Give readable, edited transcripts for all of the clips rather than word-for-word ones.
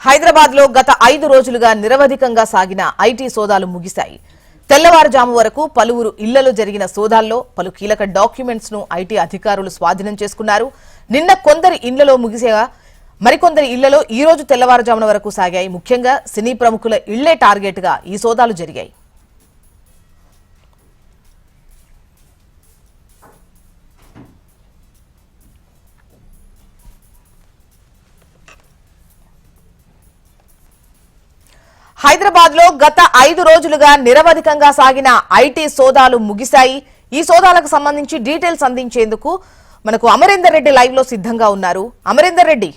హైదరాబాద్ లో గత 5 రోజులుగా నిరవధికంగా సాగిన ఐటీ సోదాలు ముగిశాయి. తెల్లవారుజాము వరకు పలువురు ఇళ్లలో జరిగిన సోదాల్లో పలు కీలక డాక్యుమెంట్స్ ను ఐటీ అధికారులు స్వాధీనం చేసుకున్నారు. నిన్న కొందరి ఇళ్లలో ముగిసేగా మరికొందరి ఇళ్లలో ఈ రోజు తెల్లవారుజామున వరకు సాగాయి. ముఖ్యంగా సినీ ప్రముఖుల ఇళ్లే టార్గెట్ గా ఈ సోదాలు జరిగాయి. హైదరాబాద్ లో గత 5 రోజులుగా నిరవధికంగా సాగిన ఐటీ సోదాలు ముగిశాయి. ఈ సోదాలకు సంబంధించి డీటెయిల్స్ అందించేందుకు మనకు అమరేందర్ రెడ్డి లైవ్ లో సిద్ధంగా ఉన్నారు. అమరేందర్ రెడ్డి,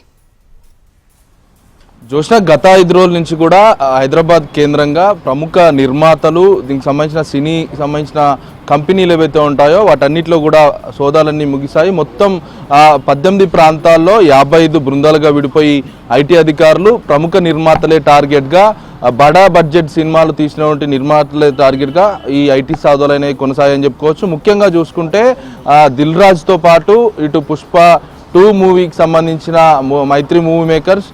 జోష్న గత 5 రోజుల నుంచి కూడా హైదరాబాద్ కేంద్రంగా ప్రముఖ నిర్మాతలు, దీనికి సంబంధించిన సినీ సంబంధించిన కంపెనీలు ఏవైతే ఉంటాయో వాటన్నిటిలో కూడా సోదాలన్నీ ముగిశాయి. మొత్తం 18 ప్రాంతాల్లో 55 బృందాలుగా విడిపోయి ఐటీ అధికారులు ప్రముఖ నిర్మాతలే టార్గెట్గా, బడా బడ్జెట్ సినిమాలు తీసినటువంటి నిర్మాతలే టార్గెట్గా ఈ ఐటీ సోదాలు అనేవి కొనసాగాయని చెప్పుకోవచ్చు. ముఖ్యంగా చూసుకుంటే దిల్ రాజుతో పాటు ఇటు పుష్ప 2 మూవీకి సంబంధించిన మైత్రి మూవీ మేకర్స్,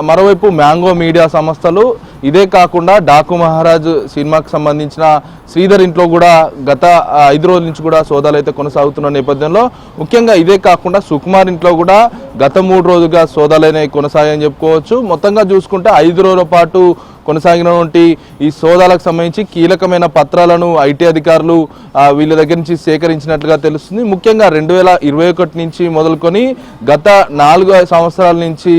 మరోవైపు మ్యాంగో మీడియా సంస్థలు, ఇదే కాకుండా డాకు మహారాజ్ సినిమాకి సంబంధించిన శ్రీధర్ ఇంట్లో కూడా గత 5 రోజుల నుంచి కూడా సోదాలు అయితే కొనసాగుతున్న నేపథ్యంలో ముఖ్యంగా ఇదే కాకుండా సుకుమార్ ఇంట్లో కూడా గత 3 రోజులుగా సోదాలు అనేవి కొనసాగాయని చెప్పుకోవచ్చు. మొత్తంగా చూసుకుంటే 5 రోజుల పాటు కొనసాగినటువంటి ఈ సోదాలకు సంబంధించి కీలకమైన పత్రాలను ఐటీ అధికారులు వీళ్ళ దగ్గర నుంచి సేకరించినట్లుగా తెలుస్తుంది. ముఖ్యంగా 2021 నుంచి మొదలుకొని గత 4 సంవత్సరాల నుంచి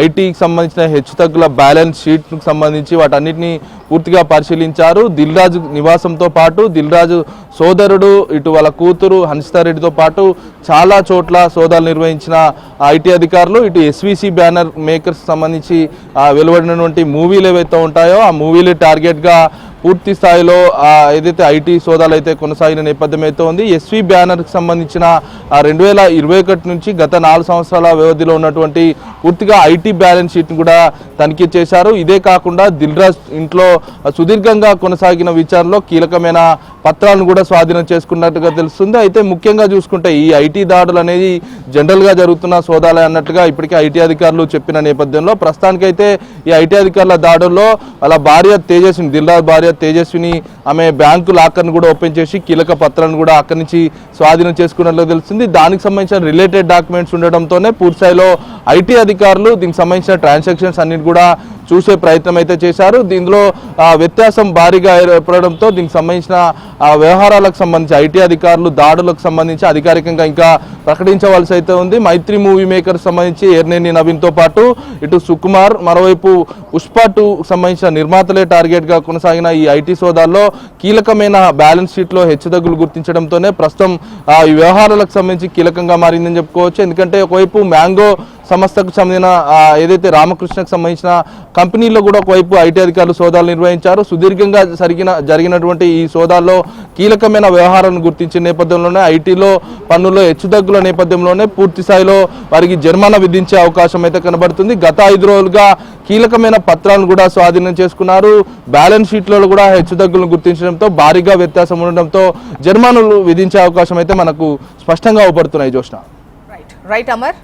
ఐటీకి సంబంధించిన హెచ్చుతగ్గుల బ్యాలెన్స్ షీట్కు సంబంధించి వాటన్నిటిని పూర్తిగా పరిశీలించారు. దిల్ రాజు నివాసంతో పాటు దిల్ రాజు సోదరుడు, ఇటు వాళ్ళ కూతురు హన్సితారెడ్డితో పాటు చాలా చోట్ల సోదాలు నిర్వహించిన ఐటీ అధికారులు ఇటు ఎస్వీసీ బ్యానర్ మేకర్స్ సంబంధించి వెలువడినటువంటి మూవీలు ఏవైతే ఉంటాయో ఆ మూవీలు టార్గెట్గా పూర్తి స్థాయిలో ఏదైతే ఐటీ సోదాలు అయితే కొనసాగిన నేపథ్యం అయితే ఉంది. ఎస్వీ బ్యానర్కి సంబంధించిన 2021 నుంచి గత 4 సంవత్సరాల వ్యవధిలో ఉన్నటువంటి పూర్తిగా ఐటీ బ్యాలెన్స్ షీట్ని కూడా తనిఖీ చేశారు. ఇదే కాకుండా దిల్ రాజ్ ఇంట్లో సుదీర్ఘంగా కొనసాగిన విచారణలో కీలకమైన పత్రాలను కూడా స్వాధీనం చేసుకున్నట్టుగా తెలుస్తుంది. అయితే ముఖ్యంగా చూసుకుంటే ఈ ఐటీ దాడులు అనేది జనరల్గా జరుగుతున్న సోదాలే అన్నట్టుగా ఇప్పటికే ఐటీ అధికారులు చెప్పిన నేపథ్యంలో ప్రస్తుతానికైతే ఈ ఐటీ అధికారుల దాడుల్లో వాళ్ళ భార్య తేజస్విని, దిల్ రాజ్ భార్య తేజస్విని, ఆమె బ్యాంకు లాకర్ను కూడా ఓపెన్ చేసి కీలక పత్రాలను కూడా అక్కడి నుంచి స్వాధీనం చేసుకున్నట్లు తెలుస్తుంది. దానికి సంబంధించిన రిలేటెడ్ డాక్యుమెంట్స్ ఉండడంతోనే పూర్తిస్థాయిలో ఐటీ అధికారులు దీనికి సంబంధించిన ట్రాన్సాక్షన్స్ అన్నిటి కూడా చూసే ప్రయత్నం అయితే చేశారు. దీనిలో వ్యత్యాసం భారీగా ఏర్పడడంతో దీనికి సంబంధించిన వ్యవహారాలకు సంబంధించి ఐటీ అధికారులు దాడులకు సంబంధించి అధికారికంగా ఇంకా ప్రకటించవలసి అయితే ఉంది. మైత్రి మూవీ మేకర్ సంబంధించి ఎర్నేని నవీన్తో పాటు ఇటు సుకుమార్, మరోవైపు పుష్ప 2 సంబంధించిన నిర్మాతలే టార్గెట్గా కొనసాగిన ఈ ఐటీ సోదాల్లో కీలకమైన బ్యాలెన్స్ షీట్లో హెచ్చుతగ్గులు గుర్తించడంతోనే ప్రస్తుతం ఈ వ్యవహారాలకు సంబంధించి కీలకంగా మారిందని చెప్పుకోవచ్చు. ఎందుకంటే ఒకవైపు మ్యాంగో సంస్థకు చెందిన ఏదైతే రామకృష్ణకు సంబంధించిన కంపెనీల్లో కూడా ఒకవైపు ఐటీ అధికారులు సోదాలు నిర్వహించారు. సుదీర్ఘంగా జరిగినటువంటి ఈ సోదాల్లో కీలకమైన వ్యవహారాలను గుర్తించిన నేపథ్యంలోనే ఐటీలో పన్నుల్లో హెచ్చుతగ్గుల నేపథ్యంలోనే పూర్తి స్థాయిలో వారికి జరిమానా విధించే అవకాశం అయితే కనబడుతుంది. గత 5 రోజులుగా కీలకమైన పత్రాలను కూడా స్వాధీనం చేసుకున్నారు. బ్యాలెన్స్ షీట్లలో కూడా హెచ్చుతగ్గులను గుర్తించడంతో భారీగా వ్యత్యాసం ఉండడంతో జరిమానాలు విధించే అవకాశం అయితే మనకు స్పష్టంగా అవపడుతున్నాయి. జోష్న, రైట్ అమర్.